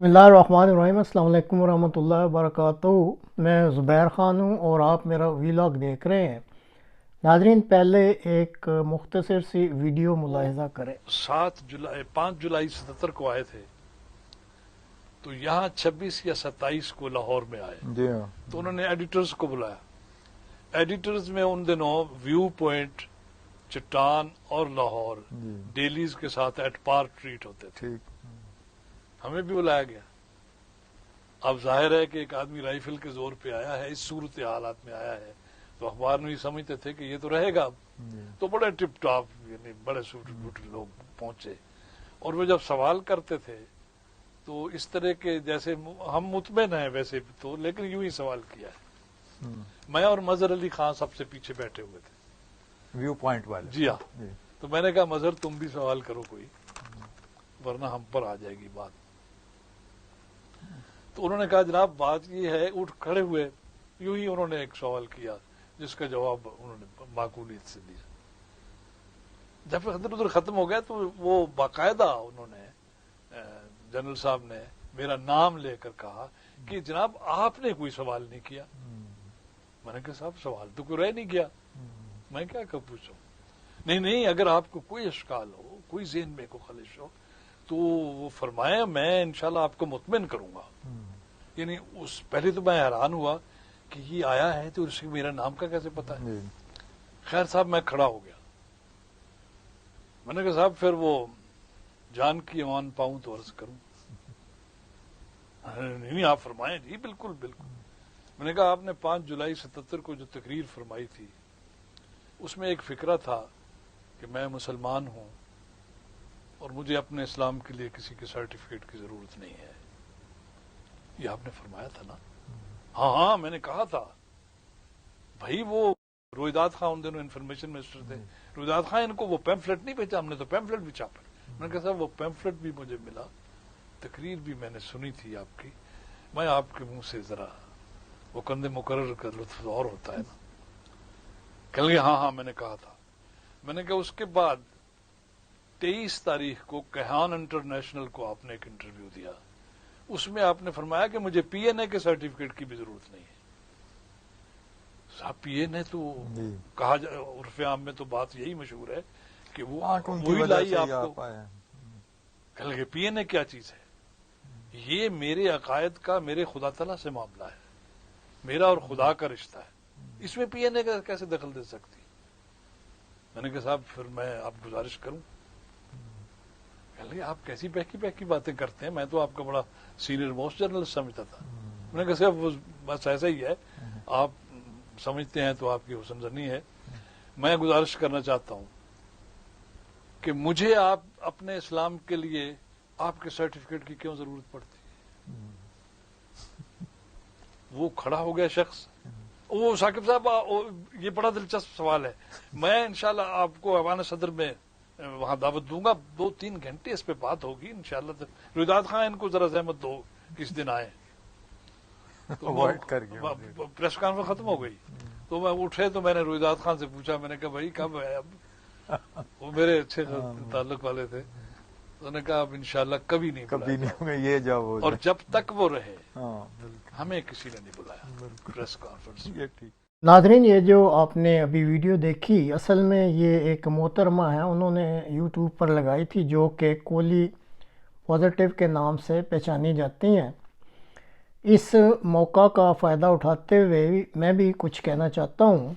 बिस्मिल्लाहिर्रहमानिर्रहीम। अस्सलाम वालेकुम वरहमतुल्लाहि वबरकातुहू। मैं ज़ुबैर ख़ान हूँ और आप मेरा वीलॉग देख रहे हैं। नाज़रीन, पहले एक मुख्तसर सी वीडियो मुलाहिज़ा करें। 5 जुलाई 77 को आए थे, तो यहाँ 26 या 27 को लाहौर में आए। जी हाँ। तो उन्होंने एडिटर्स को बुलाया। एडिटर्स में उन दिनों व्यू पॉइंट, चट्टान और लाहौर जी डेलीज के साथ एट पार ट्रीट होते थे। ठीक। हमें भी बुलाया गया। अब जाहिर है कि एक आदमी राइफल के जोर पे आया है, इस सूरत हालात में आया है, तो अखबार में समझते थे कि ये तो रहेगा अब। जी तो बड़े टिप टॉप यानी बड़े सूट बूट लोग पहुंचे, और वो जब सवाल करते थे तो इस तरह के जैसे हम मुतमईन हैं वैसे तो, लेकिन यूं ही सवाल किया है। मैं और मजहर अली खान सबसे पीछे बैठे हुए थे। व्यू पॉइंट वाले। जी हाँ। जी तो मैंने कहा मजहर तुम भी सवाल करो कोई, वरना हम पर आ जाएगी बात। तो उन्होंने कहा जनाब बात ये है, उठ खड़े हुए, यूं ही उन्होंने एक सवाल किया जिसका जवाब उन्होंने माकूलियत से दिया। जब इधर उधर खत्म हो गया तो वो बाकायदा उन्होंने जनरल साहब ने मेरा नाम लेकर कहा कि जनाब आपने कोई सवाल नहीं किया। मैंने कहा साहब सवाल तो कोई रह नहीं गया, मैं क्या कब पूछूं। नहीं नहीं, अगर आपको कोई इश्काल हो, कोई ज़हन में को खलिश हो तो वो फरमाए, मैं इंशाल्लाह आपको मुतमिन करूंगा। यानी उस पहले तो मैं हैरान हुआ कि ये आया है तो उसके मेरा नाम का कैसे पता है। जी खैर साहब मैं खड़ा हो गया। मैंने कहा साहब फिर वो जान की अमान पाऊं तो अर्ज करूं। नहीं नहीं आप फरमाएं। जी बिल्कुल बिल्कुल। मैंने कहा आपने 5 जुलाई 77 को जो तकरीर फरमाई थी उसमें एक फिक्रा था कि मैं मुसलमान हूं और मुझे अपने इस्लाम के लिए किसी के सर्टिफिकेट की जरूरत नहीं है। ये आपने फरमाया था ना? हाँ हाँ मैंने कहा था। भाई वो रोहिदाद खान उन दिनों इन्फॉर्मेशन मिनिस्टर थे, रोहिदाद खान इनको वो पैम्फलेट नहीं भेजा, हमने तो पैम्फलेट भी छापा। मैंने कहा साहब वो पैम्फलेट भी मुझे मिला, तकरीर भी मैंने सुनी थी आपकी, मैं आपके मुंह से जरा वो कंधे मुकर्रर का लुत्फ और होता है ना। कह लगे हाँ हाँ मैंने कहा था। मैंने कहा उसके बाद 23 तारीख को कहान इंटरनेशनल को आपने एक इंटरव्यू दिया, उसमें आपने फरमाया कि मुझे पीएनए के सर्टिफिकेट की भी जरूरत नहीं है। साहब पीएनए तो कहा उर्फ आम में तो बात यही मशहूर है कि वो वही लाई आपको। कह लगे पीएनए क्या चीज है? ये मेरे अकायद का, मेरे खुदा तला से मामला है, मेरा और खुदा का रिश्ता है, इसमें पीएनए का कैसे दखल दे सकती? मैंने कहा साहब फिर मैं आप गुजारिश करूं। कह लगे आप कैसी बहकी बहकी बातें करते हैं, मैं तो आपका बड़ा सीनियर मोस्ट जर्नलिस्ट समझता था। मैंने कहा साहब बस ऐसा ही है, आप समझते हैं तो आपकी हुस्न ज़नी है। मैं गुजारिश करना चाहता हूं कि मुझे आप अपने इस्लाम के लिए आपके सर्टिफिकेट की क्यों जरूरत पड़ती है? वो खड़ा हो गया शख्स। वो साकिब साहब ये बड़ा दिलचस्प सवाल है, मैं इंशाल्लाह आपको ऐवान सदर में वहां दावत दूंगा, 2-3 घंटे इस पे बात होगी इंशाल्लाह। रुदाद खान इनको जरा जहमत दो किस दिन आए। तो प्रेस कॉन्फ्रेंस खत्म हो गई तो मैं उठे तो मैंने रुदाद खान से पूछा, मैंने कहा भाई कब है अब? वो मेरे अच्छे ताल्लुक वाले थे। उन्होंने कहा अब इंशाल्लाह कभी नहीं होगा ये जब, और जब तक वो रहे हमें किसी ने नहीं बुलाया प्रेस कॉन्फ्रेंस। नाज़रीन, ये जो आपने अभी वीडियो देखी, असल में ये एक मोहतरमा है, उन्होंने यूट्यूब पर लगाई थी, जो कि कोली पॉजिटिव के नाम से पहचानी जाती हैं। इस मौका का फ़ायदा उठाते हुए मैं भी कुछ कहना चाहता हूँ,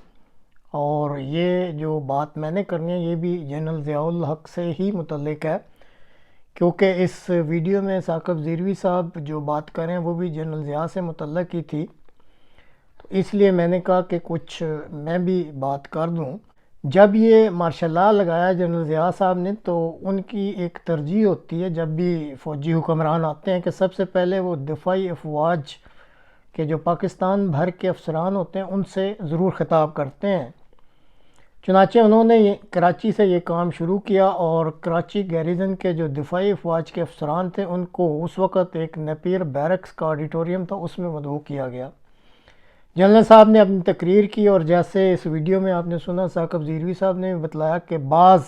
और ये जो बात मैंने करनी है ये भी जनरल ज़ियाउल हक से ही मुतल्लिक है, क्योंकि इस वीडियो में साकिब ज़िरवी साहब जो बात करें वो भी जनरल ज़िया से मुतल्लिक ही थी, तो इसलिए मैंने कहा कि कुछ मैं भी बात कर दूं। जब ये मार्शल लॉ लगाया जनरल ज़िया साहब ने, तो उनकी एक तरजीह होती है जब भी फ़ौजी हुक्मरान आते हैं कि सबसे पहले वो दिफाई अफवाज के जो पाकिस्तान भर के अफसरान होते हैं उनसे ज़रूर ख़िताब करते हैं। चुनांचे उन्होंने कराची से ये काम शुरू किया, और कराची गैरिजन के जो दिफाई अफवाज के अफसरान थे उनको उस वक़्त एक नेपियर बैरक्स का ऑडिटोरियम था, उसमें मदऊ किया गया। जनरल साहब ने अपनी तकरीर की, और जैसे इस वीडियो में आपने सुना साकिब ज़िरवी साहब ने बतलाया कि बाज़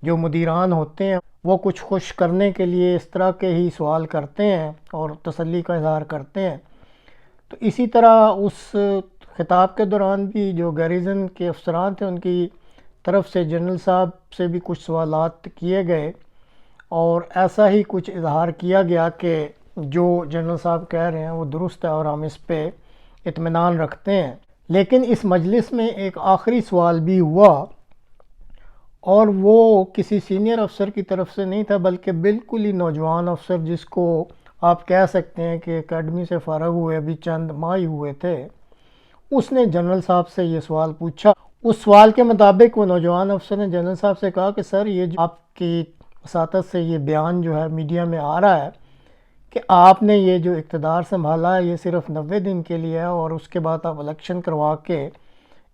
جو مدیران ہوتے ہیں وہ کچھ خوش کرنے کے لیے اس طرح کے ہی سوال کرتے ہیں اور تسلی کا اظہار کرتے ہیں۔ تو اسی طرح اس خطاب کے دوران بھی جو گیریزن کے افسران تھے ان کی طرف سے جنرل صاحب سے بھی کچھ سوالات کیے گئے اور ایسا ہی کچھ اظہار کیا گیا کہ جو جنرل صاحب کہہ رہے ہیں وہ درست ہے اور ہم اس پہ اطمینان رکھتے ہیں۔ لیکن اس مجلس میں ایک آخری سوال بھی ہوا اور وہ کسی سینئر افسر کی طرف سے نہیں تھا بلکہ بالکل ہی نوجوان افسر جس کو آپ کہہ سکتے ہیں کہ اکیڈمی سے فارغ ہوئے ابھی چند ماہ ہی ہوئے تھے، اس نے جنرل صاحب سے یہ سوال پوچھا۔ اس سوال کے مطابق وہ نوجوان افسر نے جنرل صاحب سے کہا کہ سر یہ جو آپ کی وساطت سے یہ بیان جو ہے میڈیا میں آ رہا ہے کہ آپ نے یہ جو اقتدار سنبھالا ہے یہ صرف 90 دن کے لیے ہے اور اس کے بعد آپ الیکشن کروا کے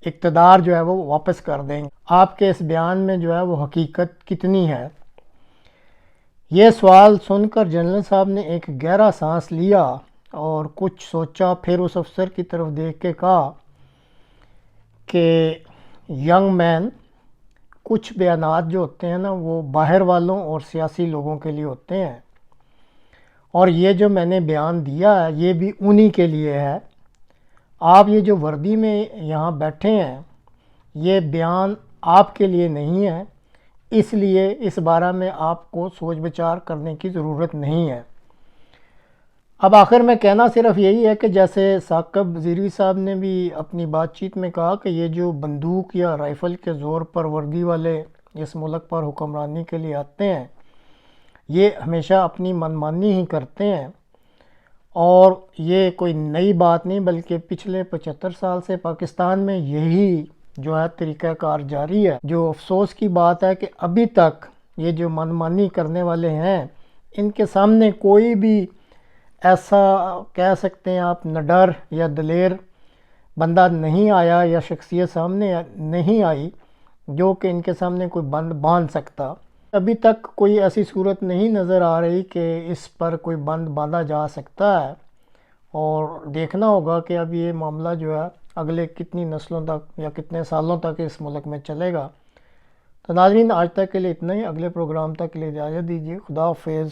اقتدار جو ہے وہ واپس کر دیں گے، آپ کے اس بیان میں جو ہے وہ حقیقت کتنی ہے؟ یہ سوال سن کر جنرل صاحب نے ایک گہرا سانس لیا اور کچھ سوچا، پھر اس افسر کی طرف دیکھ کے کہا کہ ینگ مین، کچھ بیانات جو ہوتے ہیں نا وہ باہر والوں اور سیاسی لوگوں کے لیے ہوتے ہیں، اور یہ جو میں نے بیان دیا ہے یہ بھی انہی کے لیے ہے۔ آپ یہ جو وردی میں یہاں بیٹھے ہیں یہ بیان آپ کے لیے نہیں ہے، اس لیے اس بارے میں آپ کو سوچ بچار کرنے کی ضرورت نہیں ہے۔ اب آخر میں کہنا صرف یہی ہے کہ جیسے ثاقب وزیری صاحب نے بھی اپنی بات چیت میں کہا کہ یہ جو بندوق یا رائفل کے زور پر وردی والے اس ملک پر حکمرانی کے لیے آتے ہیں یہ ہمیشہ اپنی منمانی ہی کرتے ہیں، اور یہ کوئی نئی بات نہیں بلکہ پچھلے 75 سال سے پاکستان میں یہی جو ہے طریقہ کار جاری ہے۔ جو افسوس کی بات ہے کہ ابھی تک یہ جو منمانی کرنے والے ہیں ان کے سامنے کوئی بھی ایسا کہہ سکتے ہیں آپ نڈر یا دلیر بندہ نہیں آیا یا شخصیت سامنے نہیں آئی جو کہ ان کے سامنے کوئی بند باندھ سکتا۔ ابھی تک کوئی ایسی صورت نہیں نظر آ رہی کہ اس پر کوئی بند باندھا جا سکتا ہے، اور دیکھنا ہوگا کہ اب یہ معاملہ جو ہے اگلے کتنی نسلوں تک یا کتنے سالوں تک اس ملک میں چلے گا۔ تو ناظرین آج تک کے لیے اتنا ہی، اگلے پروگرام تک کے لیے اجازت دیجیے، خدا حافظ۔